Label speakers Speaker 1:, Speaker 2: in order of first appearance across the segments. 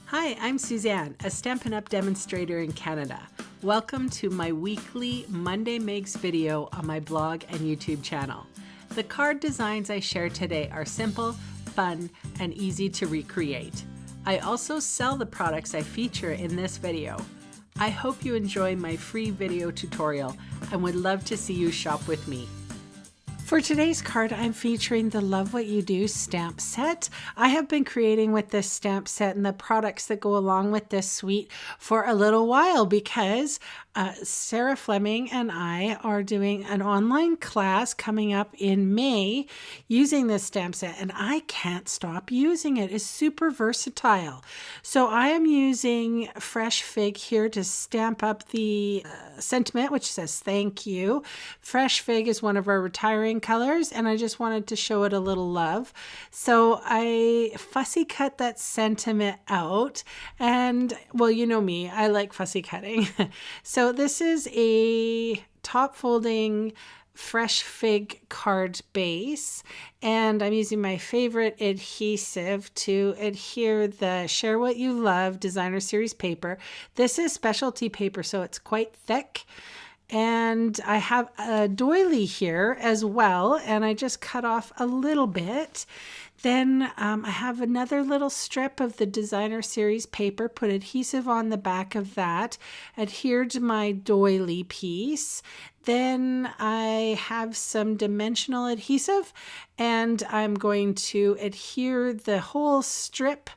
Speaker 1: Hi, I'm Suzanne, a Stampin' Up! Demonstrator in Canada. Welcome to my weekly Monday Makes video on my blog and YouTube channel. The card designs I share today are simple, fun, and easy to recreate. I also sell the products I feature in this video. I hope you enjoy my free video tutorial and would love to see you shop with me. For today's card, I'm featuring the Love What You Do stamp set. I have been creating with this stamp set and the products that go along with this suite for a little while because Sarah Fleming and I are doing an online class coming up in May using this stamp set, and I can't stop using it. It's super versatile. So I am using Fresh Fig here to stamp up the sentiment, which says thank you. Fresh Fig is one of our retiring colors, and I just wanted to show it a little love. So I fussy cut that sentiment out, and well, you know me, I like fussy cutting. So this is a top folding Fresh Fig card base, and I'm using my favorite adhesive to adhere the Share What You Love designer series paper. This is specialty paper, so it's quite thick. And I have a doily here as well, and I just cut off a little bit. Then I have another little strip of the designer series paper, put adhesive on the back of that, adhered my doily piece. Then I have some dimensional adhesive, and I'm going to adhere the whole strip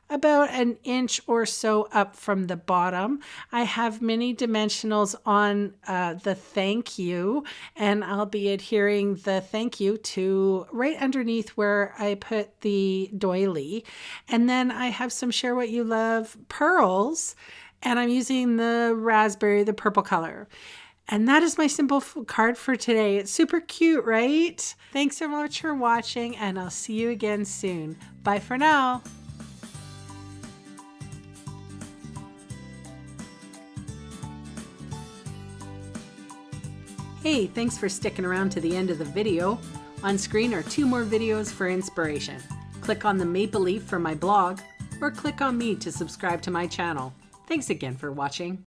Speaker 1: about an inch or so up from the bottom. I have mini dimensionals on the thank you, and I'll be adhering the thank you to right underneath where I put the doily. And then I have some Share What You Love pearls, and I'm using the raspberry, the purple color. And that is my simple card for today. It's super cute, right? Thanks so much for watching, and I'll see you again soon. Bye for now. Hey, thanks for sticking around to the end of the video. On screen are 2 more videos for inspiration. Click on the maple leaf for my blog, or click on me to subscribe to my channel. Thanks again for watching.